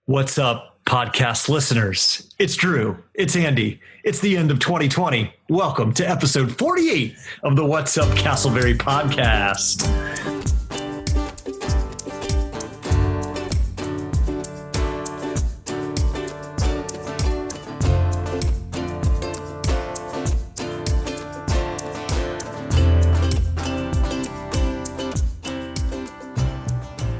What's up, podcast listeners? It's Drew. It's Andy. It's the end of 2020. Welcome to episode 48 of the What's Up Castleberry podcast.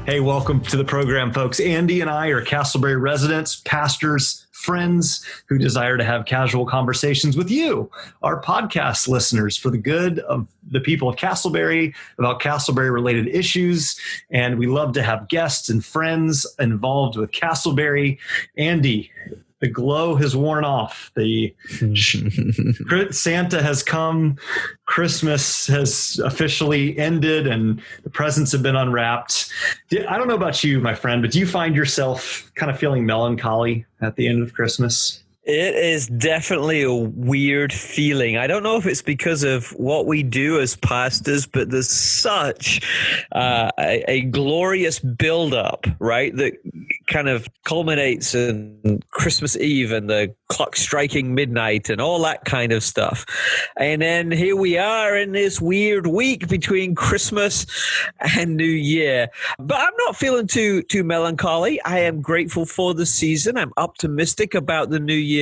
Hey, welcome to the program, folks. Andy and I are Castleberry residents, pastors, friends who desire to have casual conversations with you, our podcast listeners, for the good of the people of Castleberry, about Castleberry-related issues. And we love to have guests and friends involved with Castleberry. Andy, the glow has worn off. The Santa has come. Christmas has officially ended and the presents have been unwrapped. I don't know about you, my friend, but do you find yourself kind of feeling melancholy at the end of Christmas? It is definitely a weird feeling. I don't know if it's because of what we do as pastors, but there's such a glorious build-up, right, that kind of culminates in Christmas Eve and the clock striking midnight and all that kind of stuff. And then here we are in this weird week between Christmas and New Year. But I'm not feeling too melancholy. I am grateful for the season. I'm optimistic about the new year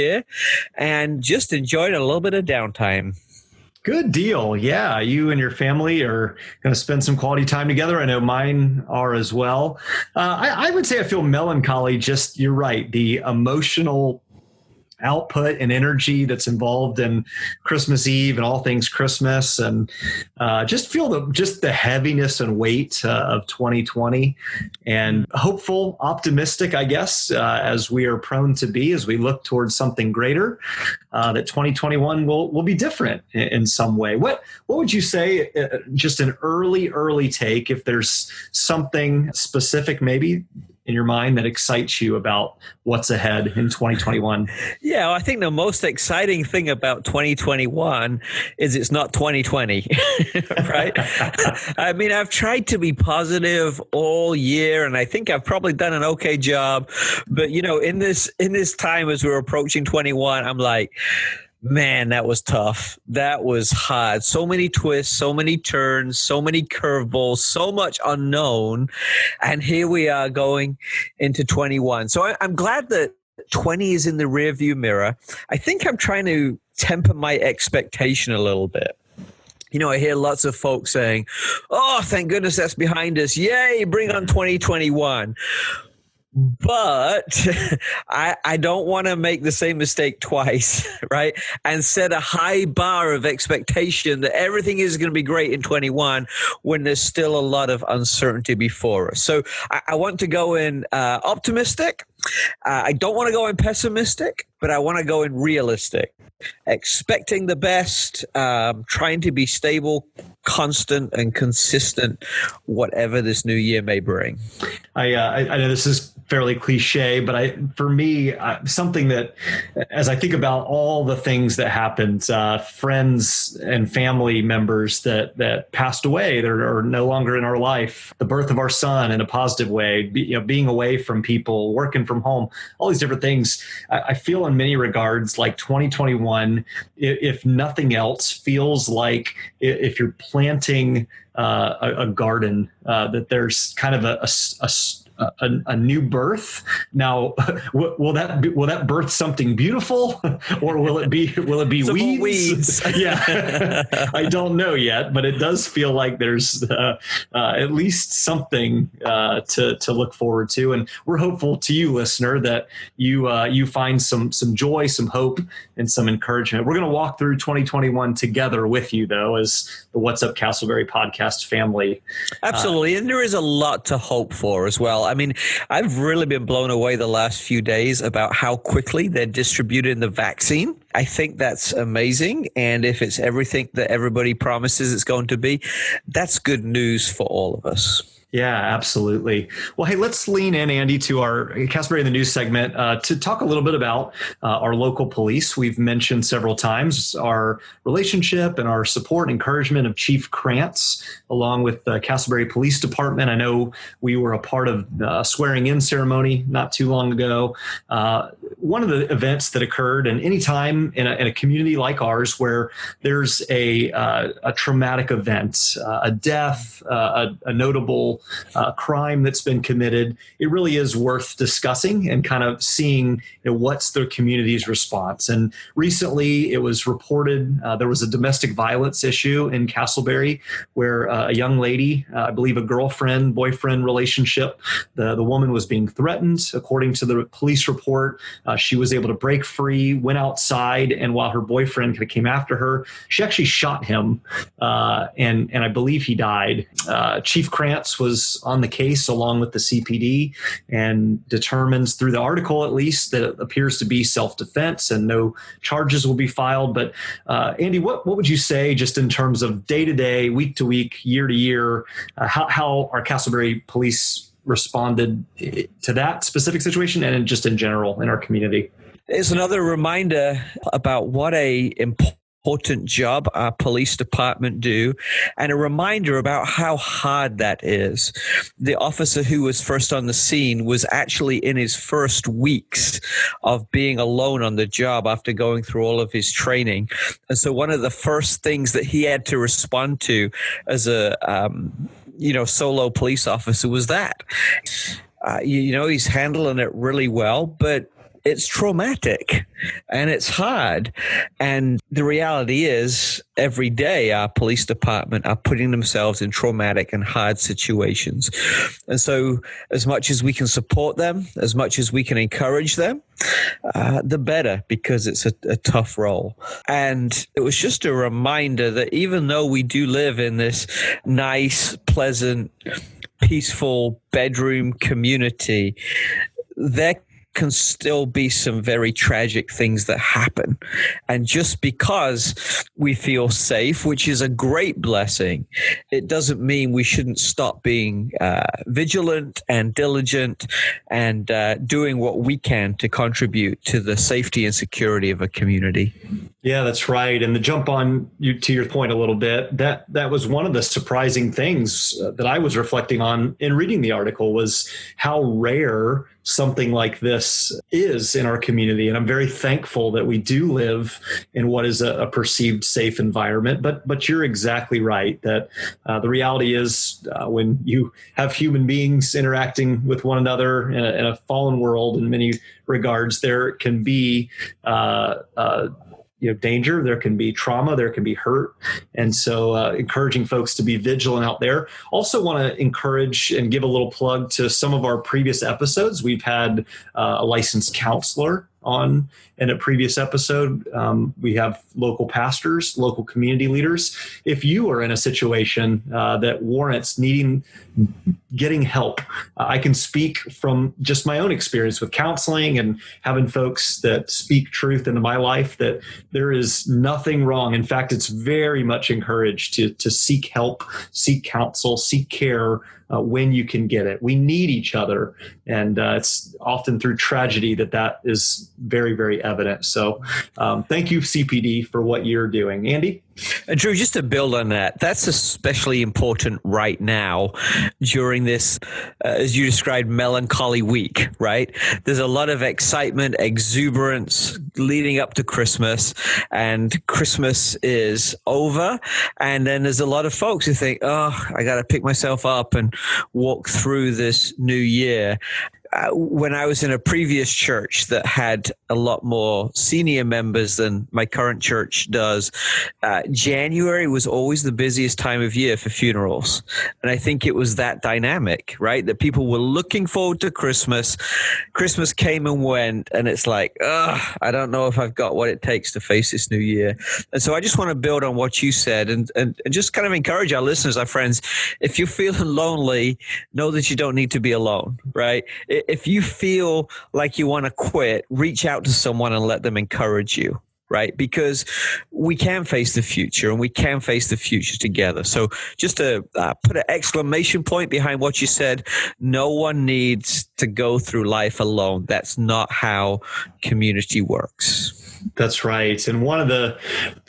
and just enjoying a little bit of downtime. Good deal. Yeah, you and your family are going to spend some quality time together. I know mine are as well. I would say I feel melancholy. Just, you're right, the emotional output and energy that's involved in Christmas Eve and all things Christmas, and just feel the heaviness and weight of 2020, and hopeful, optimistic, I guess, as we are prone to be as we look towards something greater, that 2021 will be different in some way. What would you say, just an early take, if there's something specific maybe in your mind that excites you about what's ahead in 2021? Yeah, I think the most exciting thing about 2021 is it's not 2020, right? I mean, I've tried to be positive all year, and I think I've probably done an okay job. But, you know, in this time as we're approaching 21, I'm like, man, that was tough. That was hard. So many twists, so many turns, so many curveballs, so much unknown. And here we are going into 21. So I'm glad that 20 is in the rearview mirror. I think I'm trying to temper my expectation a little bit. You know, I hear lots of folks saying, oh, thank goodness that's behind us. Yay, bring on 2021. But I don't want to make the same mistake twice, right? And set a high bar of expectation that everything is going to be great in 21 when there's still a lot of uncertainty before us. So I want to go in optimistic. I don't want to go in pessimistic, but I want to go in realistic. Expecting the best, trying to be stable, constant, and consistent, whatever this new year may bring. I know this is fairly cliche, but for me, something that, as I think about all the things that happened, friends and family members that passed away, that are no longer in our life, the birth of our son in a positive way, being away from people, working from home, all these different things, I feel in many regards like 2021, if nothing else, feels like if you're planting a garden, that there's kind of a new birth. Now, will that birth something beautiful, or will it be weeds? Yeah, I don't know yet, but it does feel like there's at least something to look forward to, and we're hopeful to you, listener, that you find some joy, some hope, and some encouragement. We're going to walk through 2021 together with you, though, as the What's Up Castleberry podcast family. Absolutely, and there is a lot to hope for as well. I mean, I've really been blown away the last few days about how quickly they're distributing the vaccine. I think that's amazing. And if it's everything that everybody promises it's going to be, that's good news for all of us. Yeah, absolutely. Well, hey, let's lean in, Andy, to our Castleberry in the News segment to talk a little bit about our local police. We've mentioned several times our relationship and our support and encouragement of Chief Krantz, along with the Castleberry Police Department. I know we were a part of a swearing-in ceremony not too long ago. One of the events that occurred, and any time in a community like ours where there's a traumatic event, a death, a notable crime that's been committed, it really is worth discussing and kind of seeing what's the community's response. And recently it was reported there was a domestic violence issue in Castleberry where a young lady, I believe a girlfriend-boyfriend relationship, the woman was being threatened. According to the police report, she was able to break free, went outside, and while her boyfriend kind of came after her, she actually shot him, and I believe he died. Chief Krantz was on the case along with the CPD and determines through the article, at least, that it appears to be self-defense and no charges will be filed. But Andy, what would you say just in terms of day-to-day, week-to-week, year-to-year, how our Castleberry police responded to that specific situation and just in general in our community? It's another reminder about what a important job our police department do, and a reminder about how hard that is. The officer who was first on the scene was actually in his first weeks of being alone on the job after going through all of his training. And so one of the first things that he had to respond to as a solo police officer was that. He's handling it really well, but it's traumatic and it's hard. And the reality is every day our police department are putting themselves in traumatic and hard situations. And so as much as we can support them, as much as we can encourage them, the better, because it's a tough role. And it was just a reminder that even though we do live in this nice, pleasant, peaceful bedroom community, there can still be some very tragic things that happen. And just because we feel safe, which is a great blessing, it doesn't mean we shouldn't stop being vigilant and diligent and doing what we can to contribute to the safety and security of a community. Yeah, that's right. And to jump on to your point a little bit, that was one of the surprising things that I was reflecting on in reading the article was how rare something like this is in our community. And I'm very thankful that we do live in what is a perceived safe environment. But you're exactly right that the reality is when you have human beings interacting with one another in a fallen world in many regards, there can be danger, there can be trauma, there can be hurt. And so encouraging folks to be vigilant out there. Also want to encourage and give a little plug to some of our previous episodes. We've had a licensed counselor on in a previous episode. We have local pastors, local community leaders. If you are in a situation that warrants getting help, I can speak from just my own experience with counseling and having folks that speak truth into my life that there is nothing wrong. In fact, it's very much encouraged to seek help, seek counsel, seek care when you can get it. We need each other. And it's often through tragedy that is very, very evident. So thank you, CPD, for what you're doing. Andy? And Drew, just to build on that, that's especially important right now during this, as you described, melancholy week, right? There's a lot of excitement, exuberance leading up to Christmas, and Christmas is over. And then there's a lot of folks who think, I got to pick myself up and walk through this new year. When I was in a previous church that had a lot more senior members than my current church does, January was always the busiest time of year for funerals. And I think it was that dynamic, right? That people were looking forward to Christmas. Christmas came and went, and it's like, I don't know if I've got what it takes to face this new year. And so I just want to build on what you said and just kind of encourage our listeners, our friends, if you're feeling lonely, know that you don't need to be alone, right? If you feel like you want to quit, reach out to someone and let them encourage you. right? Because we can face the future and we can face the future together. So just to put an exclamation point behind what you said, no one needs to go through life alone. That's not how community works. That's right. And one of the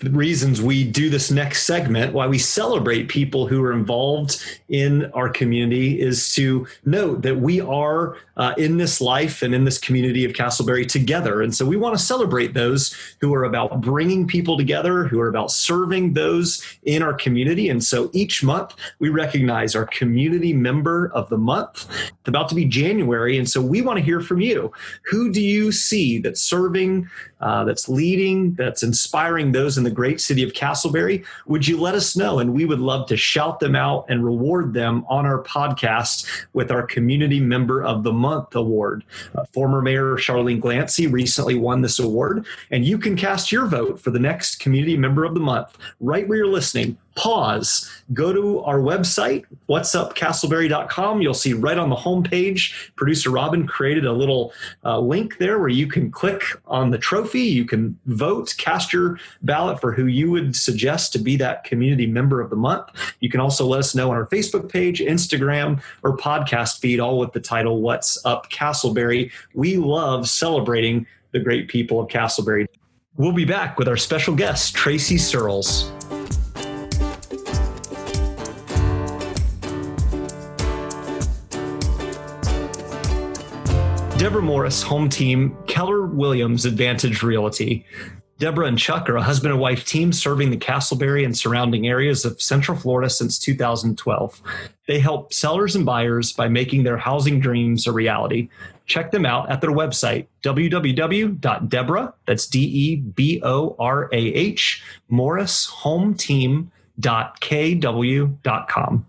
reasons we do this next segment, why we celebrate people who are involved in our community, is to note that we are in this life and in this community of Castleberry together. And so we want to celebrate those who are about bringing people together, who are about serving those in our community. And so each month we recognize our community member of the month. It's about to be January. And so we want to hear from you. Who do you see that's serving, that's leading, that's inspiring those in the great city of Castleberry? Would you let us know? And we would love to shout them out and reward them on our podcast with our Community Member of the Month award. Former Mayor Charlene Glancy recently won this award, and you can cast your vote for the next Community Member of the Month right where you're listening. Pause, go to our website, whatsupcastleberry.com. You'll see right on the homepage, producer Robin created a little link there where you can click on the trophy. You can vote, cast your ballot for who you would suggest to be that community member of the month. You can also let us know on our Facebook page, Instagram, or podcast feed, all with the title, What's Up Castleberry. We love celebrating the great people of Castleberry. We'll be back with our special guest, Tracie Searles. Deborah Morris, home team, Keller Williams Advantage Realty. Deborah and Chuck are a husband and wife team serving the Castleberry and surrounding areas of Central Florida since 2012. They help sellers and buyers by making their housing dreams a reality. Check them out at their website, www.deborah, that's DEBORAH, morrishometeam.kw.com.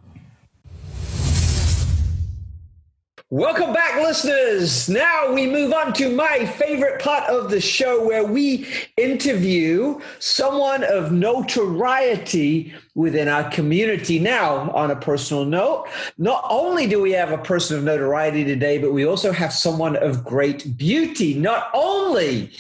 Welcome back, listeners. Now we move on to my favorite part of the show, where we interview someone of notoriety within our community. Now, on a personal note, not only do we have a person of notoriety today, but we also have someone of great beauty. Not only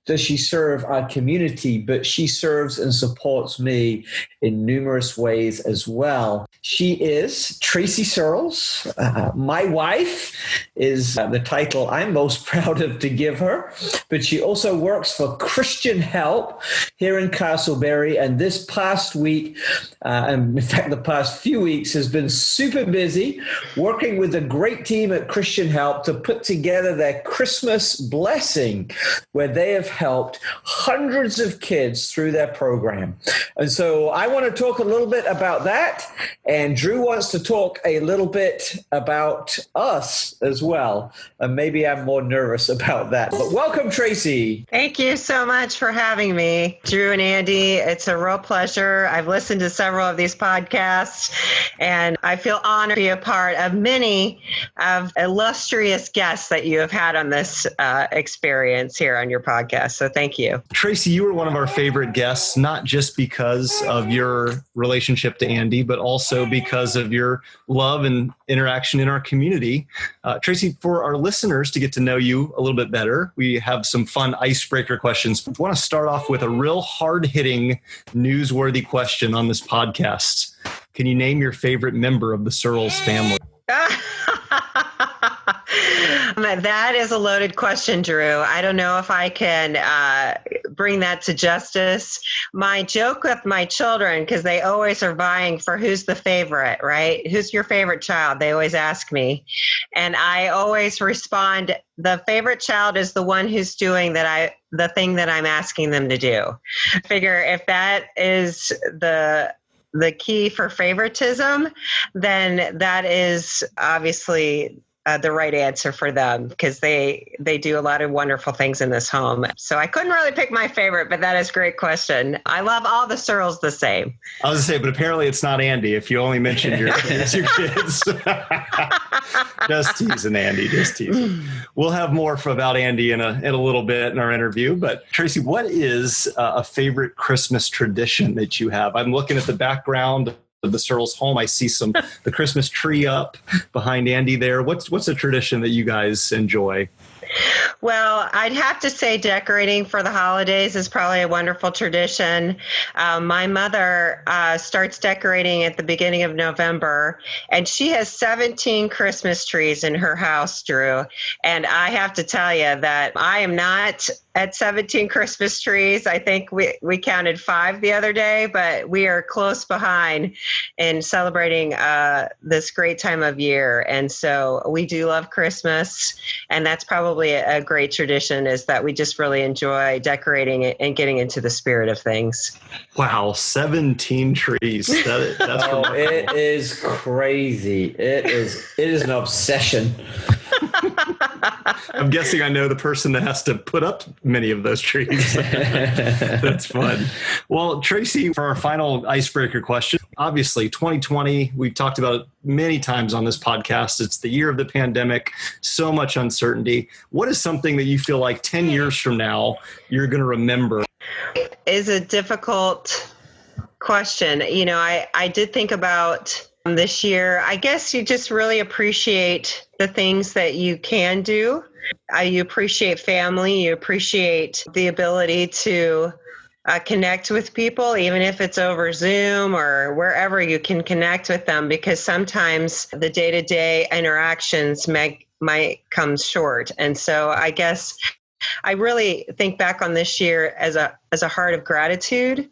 does she serve our community, but she serves and supports me in numerous ways as well. She is Tracie Searles. My wife is the title I'm most proud of to give her, but she also works for Christian Help here in Castleberry. And this past week, and in fact, the past few weeks, has been super busy working with a great team at Christian Help to put together their Christmas blessing, where they have helped hundreds of kids through their program. And so I want to talk a little bit about that. And Drew wants to talk a little bit about us as well. And maybe I'm more nervous about that. But welcome, Tracie. Thank you so much for having me, Drew and Andy. It's a real pleasure. I've listened to several of these podcasts, and I feel honored to be a part of many of illustrious guests that you have had on this experience here on your podcast. So thank you. Tracie, you were one of our favorite guests, not just because of your relationship to Andy, but also because of your love and interaction in our community. Tracie, for our listeners to get to know you a little bit better, we have some fun icebreaker questions. We want to start off with a real hard-hitting, newsworthy question on this podcast. Can you name your favorite member of the Searles family? That is a loaded question, Drew. I don't know if I can bring that to justice. My joke with my children, because they always are vying for who's the favorite, right? Who's your favorite child? They always ask me. And I always respond, the favorite child is the one who's doing the thing that I'm asking them to do. I figure if that is the key for favoritism, then that is obviously the right answer for them, because they do a lot of wonderful things in this home. So I couldn't really pick my favorite, but that is a great question. I love all the Searles the same. I was going to say, but apparently it's not Andy if you only mentioned your kids. Just teasing, Andy, just teasing. We'll have more about Andy in a little bit in our interview. But Tracie, what is a favorite Christmas tradition that you have? I'm looking at the background of the Searles home. I see the Christmas tree up behind Andy there. What's a tradition that you guys enjoy? Well, I'd have to say decorating for the holidays is probably a wonderful tradition. My mother starts decorating at the beginning of November, and she has 17 Christmas trees in her house, Drew. And I have to tell you that I am not at 17 Christmas trees. I think we counted 5 the other day, but we are close behind in celebrating this great time of year. And so we do love Christmas, and that's probably a great tradition, is that we just really enjoy decorating it and getting into the spirit of things. Wow, 17 trees. That's remarkable. It is crazy. It is an obsession. I'm guessing I know the person that has to put up many of those trees. That's fun. Well, Tracie, for our final icebreaker question, obviously 2020, we've talked about it many times on this podcast. It's the year of the pandemic, so much uncertainty. What is something that you feel like 10 years from now, you're going to remember? Is a difficult question. You know, I did think about this year. I guess you just really appreciate the things that you can do. You appreciate family. You appreciate the ability to connect with people, even if it's over Zoom or wherever you can connect with them, because sometimes the day-to-day interactions might come short. And so I guess I really think back on this year as a heart of gratitude.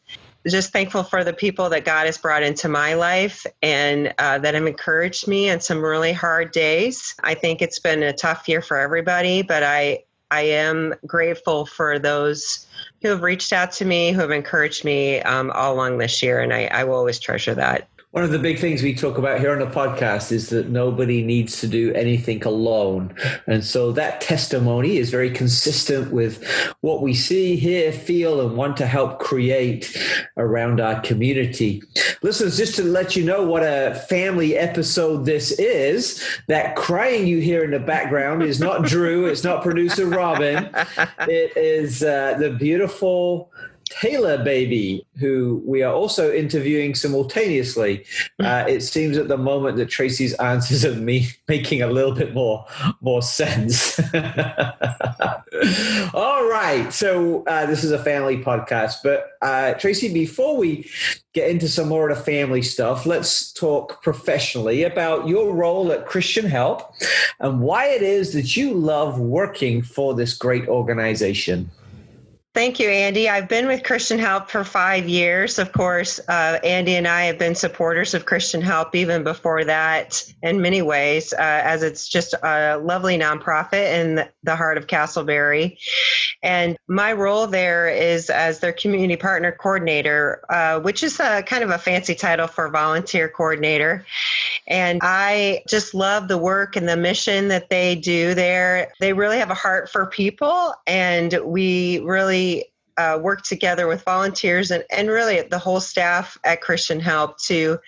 Just thankful for the people that God has brought into my life and that have encouraged me on some really hard days. I think it's been a tough year for everybody, but I am grateful for those who have reached out to me, who have encouraged me all along this year, and I will always treasure that. One of the big things we talk about here on the podcast is that nobody needs to do anything alone. And so that testimony is very consistent with what we see, hear, feel, and want to help create around our community. Listeners, just to let you know what a family episode this is, that crying you hear in the background is not Drew, it's not producer Robin. It is the beautiful Taylor baby, who we are also interviewing simultaneously. It seems at the moment that Tracie's answers are making a little bit more sense. All right. So this is a family podcast, but Tracie, before we get into some more of the family stuff, let's talk professionally about your role at Christian Help and why it is that you love working for this great organization. Thank you, Andy. I've been with Christian Help for 5 years. Of course, Andy and I have been supporters of Christian Help even before that in many ways, as it's just a lovely nonprofit in the heart of Castleberry. And my role there is as their community partner coordinator, which is kind of a fancy title for volunteer coordinator. And I just love the work and the mission that they do there. They really have a heart for people, and we really work together with volunteers and really the whole staff at Christian Help to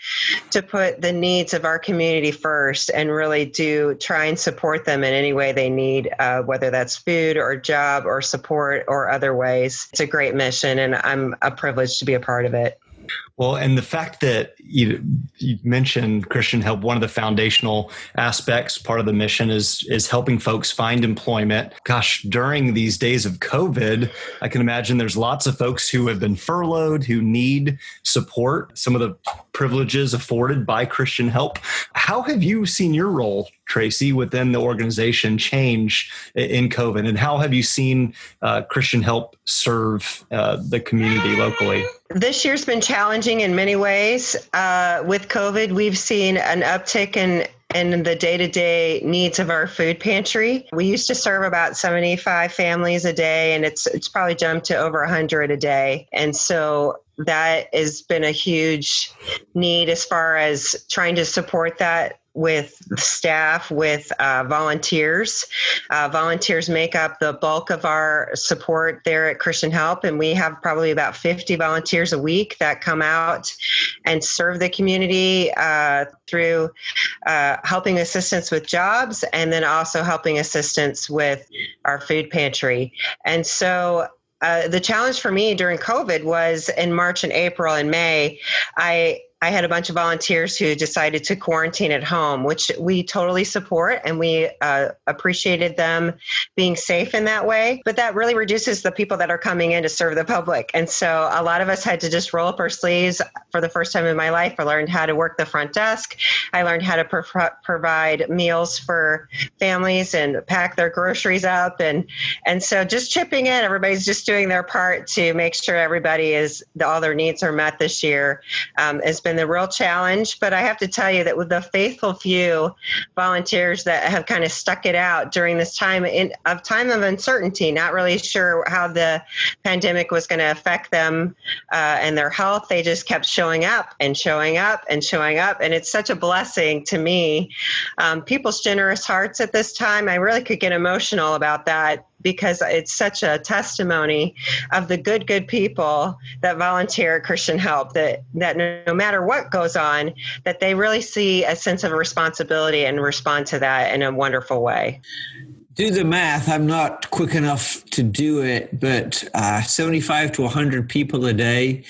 put the needs of our community first and really do try and support them in any way they need, whether that's food or job or support or other ways. It's a great mission, and I'm privileged to be a part of it. Well, and the fact that you mentioned Christian Help, one of the foundational aspects, part of the mission is helping folks find employment. Gosh, during these days of COVID, I can imagine there's lots of folks who have been furloughed, who need support, some of the privileges afforded by Christian Help. How have you seen your role, Tracie, within the organization change in COVID? And how have you seen Christian Help serve the community locally? This year's been challenging in many ways. With COVID, we've seen an uptick in the day-to-day needs of our food pantry. We used to serve about 75 families a day, and it's probably jumped to over 100 a day. And so that has been a huge need as far as trying to support that with staff, with volunteers. Volunteers make up the bulk of our support there at Christian Help, and we have probably about 50 volunteers a week that come out and serve the community through helping assistance with jobs and then also helping assistance with our food pantry. And so the challenge for me during COVID was in March and April and May, I I had a bunch of volunteers who decided to quarantine at home, which we totally support, and we appreciated them being safe in that way. But that really reduces the people that are coming in to serve the public. And so a lot of us had to just roll up our sleeves. For the first time in my life, I learned how to work the front desk. I learned how to provide meals for families and pack their groceries up. And so just chipping in, everybody's just doing their part to make sure everybody all their needs are met this year. Has been the real challenge, but I have to tell you that with the faithful few volunteers that have kind of stuck it out during this time of uncertainty, not really sure how the pandemic was going to affect them and their health, they just kept showing up and showing up and showing up. And it's such a blessing to me. People's generous hearts at this time, I really could get emotional about that, because it's such a testimony of the good people that volunteer at Christian Help, that no matter what goes on, that they really see a sense of responsibility and respond to that in a wonderful way. Do the math. I'm not quick enough to do it, but 75 to 100 people a day,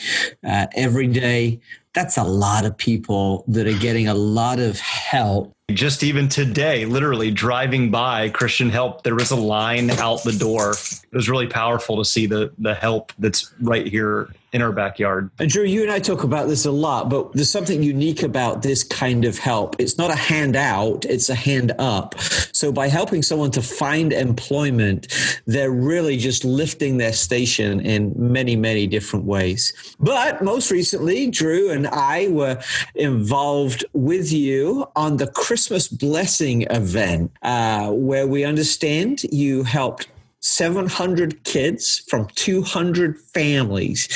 every day. That's a lot of people that are getting a lot of help. Just even today, literally driving by Christian Help, there was a line out the door. It was really powerful to see the help that's right here in our backyard. And Drew, you and I talk about this a lot, but there's something unique about this kind of help. It's not a hand out, it's a hand up. So by helping someone to find employment, they're really just lifting their station in many, many different ways. But most recently, Drew and I were involved with you on the Christmas Blessing event, where we understand you helped 700 kids from 200 families.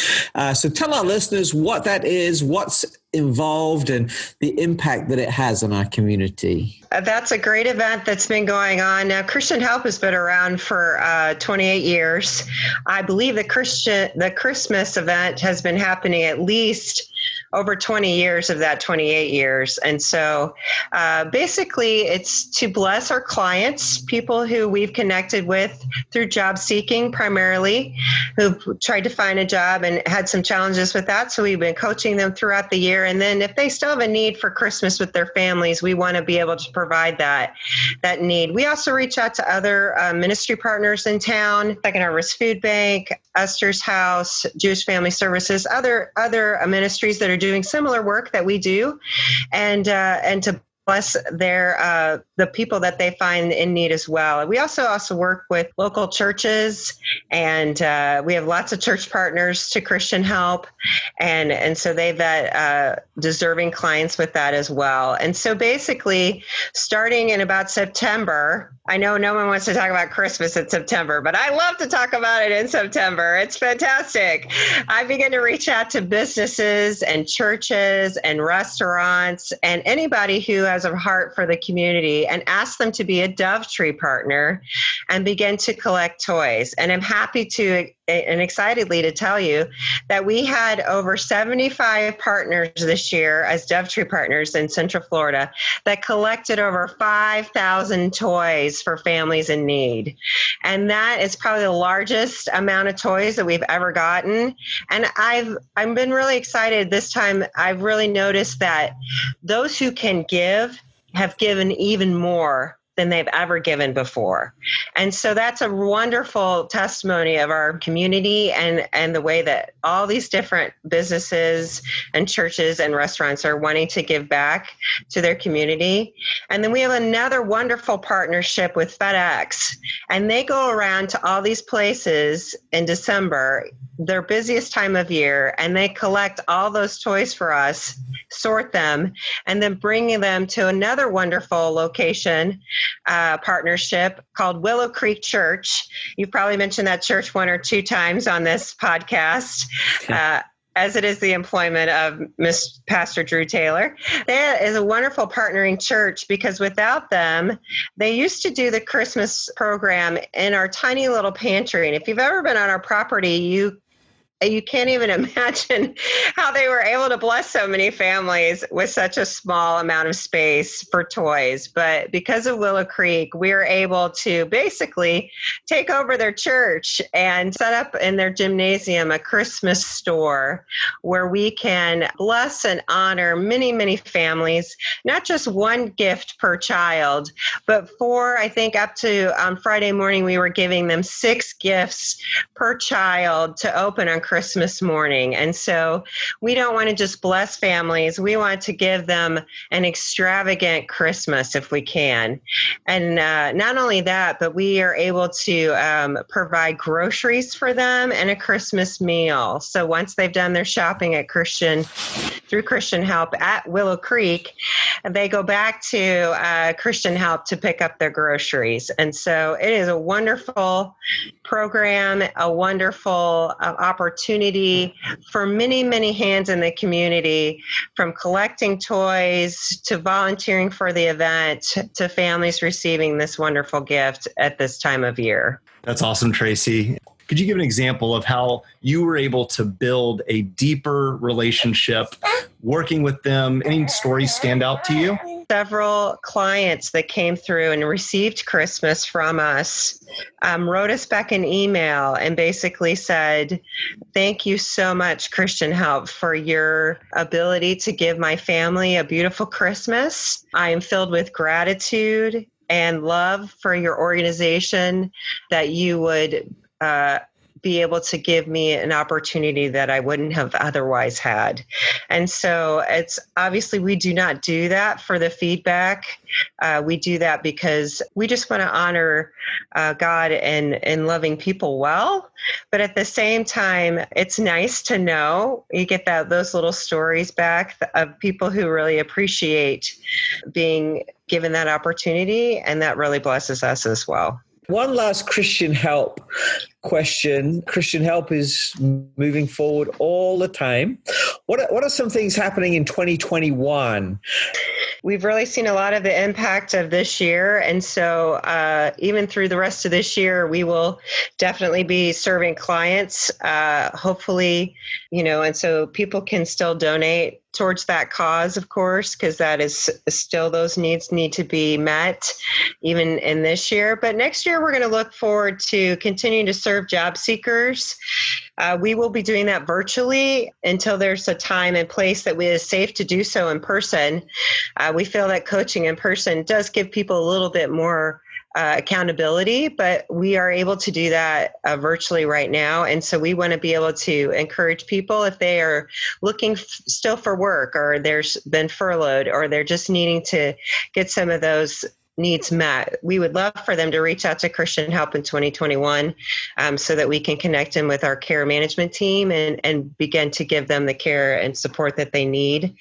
So tell our listeners what that is, what's involved, and the impact that it has on our community. That's a great event that's been going on. Now, Christian Help has been around for 28 years. I believe the Christmas event has been happening at least over 20 years of that 28 years. And so basically it's to bless our clients, people who we've connected with through job seeking primarily, who've tried to find a job and had some challenges with that. So we've been coaching them throughout the year. And then if they still have a need for Christmas with their families, we want to be able to provide that need. We also reach out to other ministry partners in town, Second Harvest Food Bank, Esther's House, Jewish Family Services, other ministries that are doing similar work that we do, and to bless the people that they find in need as well. We also work with local churches, and we have lots of church partners to Christian Help, and so they've got deserving clients with that as well. And so basically, starting in about September, I know no one wants to talk about Christmas in September, but I love to talk about it in September. It's fantastic. I begin to reach out to businesses and churches and restaurants and anybody who has a heart for the community, and ask them to be a Dove Tree partner and begin to collect toys. And I'm happy to and excitedly to tell you that we had over 75 partners this year as Dove Tree partners in Central Florida that collected over 5,000 toys for families in need. And that is probably the largest amount of toys that we've ever gotten. And I've been really excited this time. I've really noticed that those who can give have given even more than they've ever given before. And so that's a wonderful testimony of our community and the way that all these different businesses and churches and restaurants are wanting to give back to their community. And then we have another wonderful partnership with FedEx, and they go around to all these places in December, their busiest time of year, and they collect all those toys for us, sort them, and then bring them to another wonderful location partnership called Willow Creek Church. You've probably mentioned that church one or two times on this podcast. As it is the employment of Miss Pastor Drew Taylor. That is a wonderful partnering church, because without them, they used to do the Christmas program in our tiny little pantry. And if you've ever been on our property, you you can't even imagine how they were able to bless so many families with such a small amount of space for toys. But because of Willow Creek, we were able to basically take over their church and set up in their gymnasium a Christmas store where we can bless and honor many, many families, not just one gift per child, but I think up to on Friday morning, we were giving them 6 gifts per child to open on Christmas morning. And so we don't want to just bless families. We want to give them an extravagant Christmas if we can. And not only that, but we are able to provide groceries for them and a Christmas meal. So once they've done their shopping at through Christian Help at Willow Creek, they go back to Christian Help to pick up their groceries. And so it is a wonderful program, a wonderful opportunity for many, many hands in the community, from collecting toys to volunteering for the event to families receiving this wonderful gift at this time of year. That's awesome, Tracie. Could you give an example of how you were able to build a deeper relationship working with them? Any stories stand out to you? Several clients that came through and received Christmas from us wrote us back an email and basically said, "Thank you so much, Christian Help, for your ability to give my family a beautiful Christmas. I am filled with gratitude and love for your organization, that you would be able to give me an opportunity that I wouldn't have otherwise had." And so it's obviously we do not do that for the feedback. We do that because we just want to honor God and loving people well. But at the same time, it's nice to know you get those little stories back of people who really appreciate being given that opportunity, and that really blesses us as well. One last Christian Help question. Christian Help is moving forward all the time. What are some things happening in 2021? We've really seen a lot of the impact of this year. And so even through the rest of this year, we will definitely be serving clients, hopefully, and so people can still donate towards that cause, of course, because that is still, those needs need to be met even in this year. But next year, we're going to look forward to continuing to serve job seekers. We will be doing that virtually until there's a time and place that is safe to do so in person. We feel that coaching in person does give people a little bit more accountability, but we are able to do that virtually right now. And so we want to be able to encourage people if they are looking still for work, or there's been furloughed, or they're just needing to get some of those needs met. We would love for them to reach out to Christian Help in 2021 so that we can connect them with our care management team and begin to give them the care and support that they need.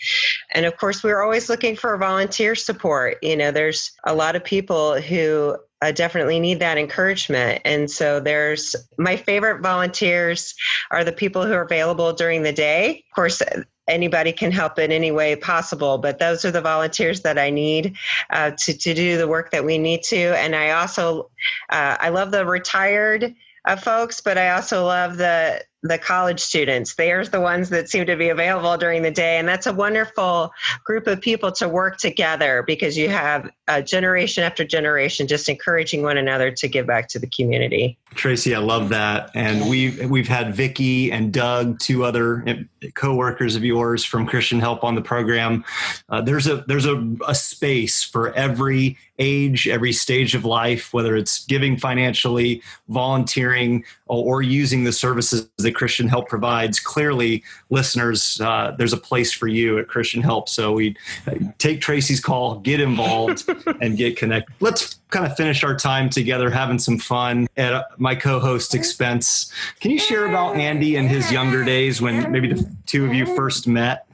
And of course, we're always looking for volunteer support. There's a lot of people who definitely need that encouragement. And so there's my favorite volunteers are the people who are available during the day. Of course, anybody can help in any way possible, but those are the volunteers that I need to do the work that we need to. And I also, I love the retired folks, but I also love the college students. There's the ones that seem to be available during the day. And that's a wonderful group of people to work together, because you have generation after generation just encouraging one another to give back to the community. Tracie, I love that. And we've had Vicki and Doug, 2 other coworkers of yours from Christian Help on the program. There's a space for every age, every stage of life, whether it's giving financially, volunteering, or using the services that Christian Help provides. Clearly, listeners, there's a place for you at Christian Help. So we take Tracie's call, get involved, and get connected. Let's kind of finish our time together having some fun at my co-host's expense. Can you share about Andy and his younger days when maybe the 2 of you first met?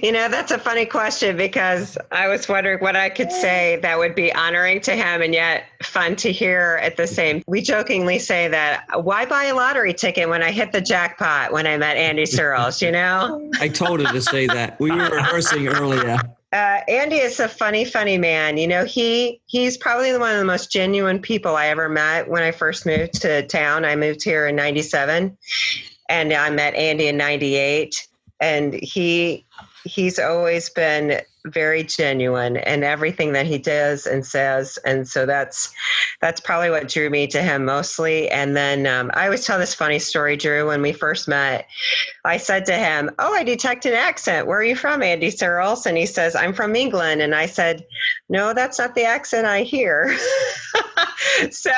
That's a funny question, because I was wondering what I could say that would be honoring to him and yet fun to hear at the same. We jokingly say that, why buy a lottery ticket when I hit the jackpot when I met Andy Searles, I told her to say that. We were rehearsing earlier. Andy is a funny man. He's probably one of the most genuine people I ever met when I first moved to town. I moved here in 97 and I met Andy in 98, and he's always been very genuine in everything that he does and says. And so that's probably what drew me to him mostly. And then I always tell this funny story, Drew. When we first met, I said to him, "Oh, I detect an accent. Where are you from, Andy Searles?" And he says, "I'm from England." And I said, "No, that's not the accent I hear." So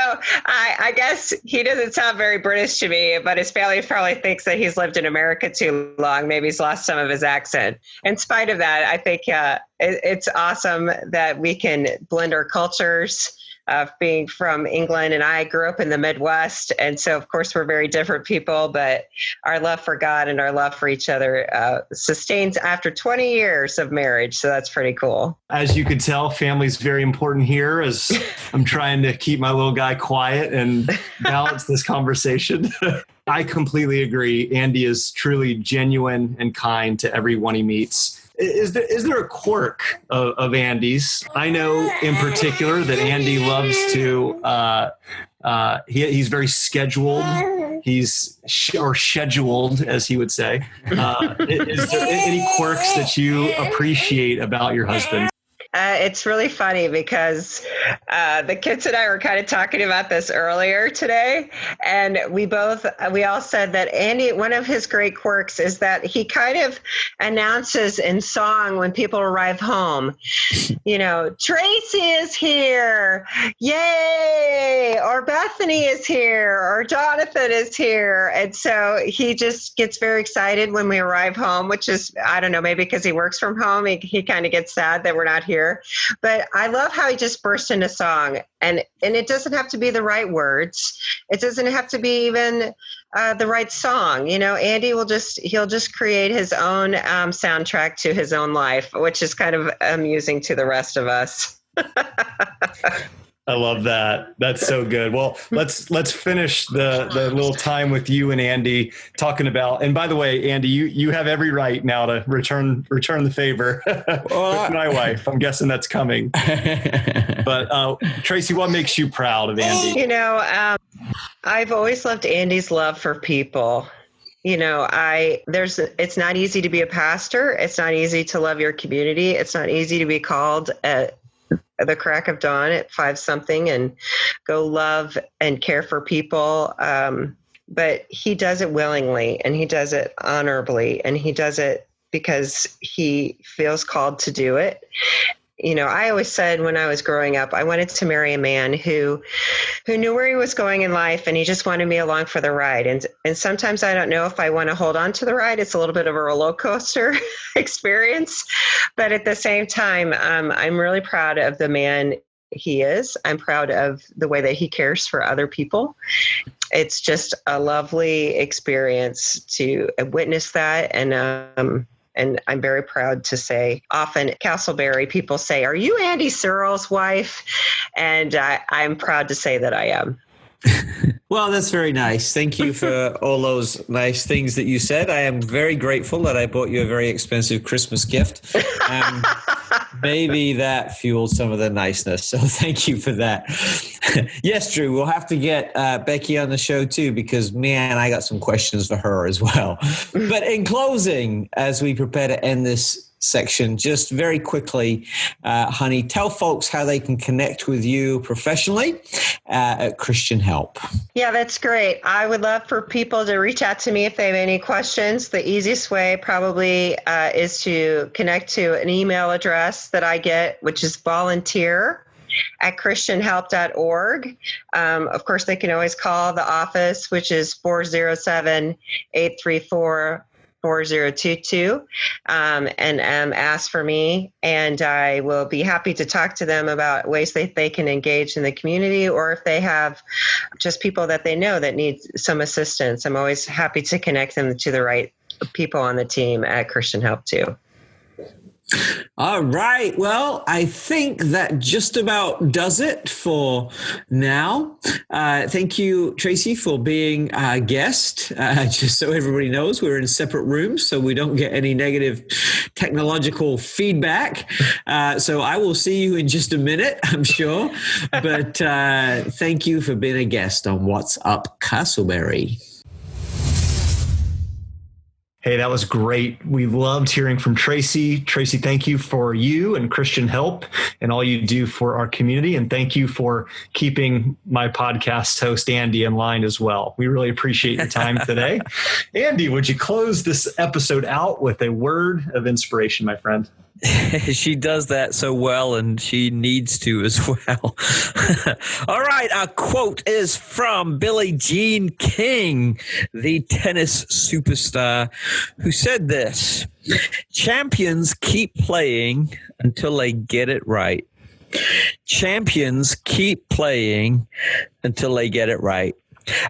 I guess he doesn't sound very British to me, but his family probably thinks that he's lived in America too long. Maybe he's lost some of his accent. In spite of that, I think it's awesome that we can blend our cultures of being from England, and I grew up in the Midwest. And so, of course, we're very different people, but our love for God and our love for each other sustains after 20 years of marriage. So that's pretty cool. As you can tell, family's very important here as I'm trying to keep my little guy quiet and balance this conversation. I completely agree. Andy is truly genuine and kind to everyone he meets. Is there a quirk of Andy's? I know in particular that Andy loves to, he's very scheduled. He's scheduled, as he would say. Is there any quirks that you appreciate about your husband? It's really funny because the kids and I were kind of talking about this earlier today, and we all said that Andy, one of his great quirks is that he kind of announces in song when people arrive home, Tracie is here, yay, or Bethany is here, or Jonathan is here. And so he just gets very excited when we arrive home, which is, I don't know, maybe because he works from home, he kind of gets sad that we're not here. But I love how he just bursts into song, and it doesn't have to be the right words. It doesn't have to be even the right song. Andy he'll just create his own soundtrack to his own life, which is kind of amusing to the rest of us. I love that. That's so good. Well, let's finish the little time with you and Andy talking about. And by the way, Andy, you have every right now to return the favor with my wife. I'm guessing that's coming. But Tracie, what makes you proud of Andy? I've always loved Andy's love for people. It's not easy to be a pastor. It's not easy to love your community. It's not easy to be called at the crack of dawn at 5-something and go love and care for people. But he does it willingly, and he does it honorably, and he does it because he feels called to do it. I always said when I was growing up, I wanted to marry a man who knew where he was going in life, and he just wanted me along for the ride. And sometimes I don't know if I want to hold on to the ride. It's a little bit of a roller coaster experience. But at the same time, I'm really proud of the man he is. I'm proud of the way that he cares for other people. It's just a lovely experience to witness that. And I'm very proud to say, often at Castleberry, people say, "Are you Andy Searles' wife?" And I'm proud to say that I am. Well, that's very nice. Thank you for all those nice things that you said. I am very grateful that I bought you a very expensive Christmas gift. Maybe that fueled some of the niceness. So thank you for that. Yes, Drew, we'll have to get Becky on the show too, because man, I got some questions for her as well. But in closing, as we prepare to end this section, just very quickly, honey, tell folks how they can connect with you professionally at Christian Help. Yeah, that's great. I would love for people to reach out to me if they have any questions. The easiest way probably is to connect to an email address that I get, which is volunteer@christianhelp.org. Of course, they can always call the office, which is 407-834-4022, and ask for me, and I will be happy to talk to them about ways that they can engage in the community, or if they have just people that they know that need some assistance. I'm always happy to connect them to the right people on the team at Christian Help too. All right. Well, I think that just about does it for now. Thank you, Tracie, for being our guest. Just so everybody knows, we're in separate rooms, so we don't get any negative technological feedback. So I will see you in just a minute, I'm sure. But thank you for being a guest on What's Up, Castleberry. Hey, that was great. We loved hearing from Tracie. Tracie, thank you for you and Christian Help and all you do for our community. And thank you for keeping my podcast host, Andy, in line as well. We really appreciate your time today. Andy, would you close this episode out with a word of inspiration, my friend? She does that so well, and she needs to as well. All right, our quote is from Billie Jean King, the tennis superstar, who said this: "Champions keep playing until they get it right. Champions keep playing until they get it right."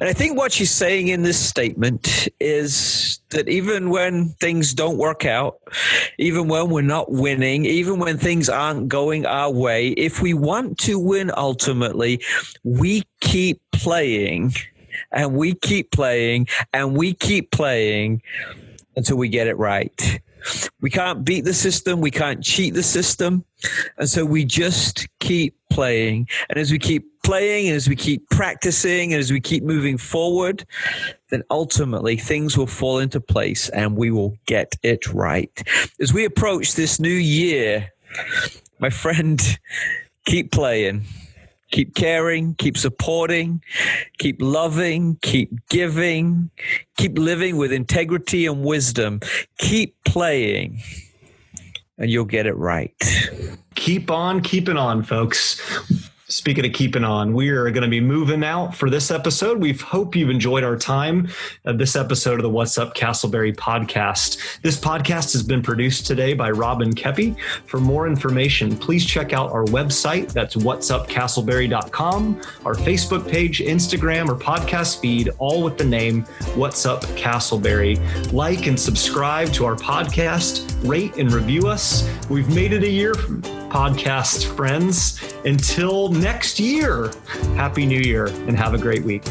And I think what she's saying in this statement is that even when things don't work out, even when we're not winning, even when things aren't going our way, if we want to win ultimately, we keep playing and we keep playing and we keep playing until we get it right. We can't beat the system. We can't cheat the system. And so we just keep playing. And as we keep playing, and as we keep practicing, and as we keep moving forward, then ultimately things will fall into place and we will get it right. As we approach this new year, my friend, keep playing. Keep caring, keep supporting, keep loving, keep giving, keep living with integrity and wisdom. Keep playing, and you'll get it right. Keep on keeping on, folks. Speaking of keeping on, we are going to be moving out for this episode. We hope you've enjoyed our time of this episode of the What's Up Castleberry podcast. This podcast has been produced today by Robin Kepi. For more information, please check out our website. That's whatsupcastleberry.com, our Facebook page, Instagram, or podcast feed, all with the name What's Up Castleberry. Like and subscribe to our podcast, rate and review us. We've made it a year, podcast friends. Until next year, Happy New Year and have a great week.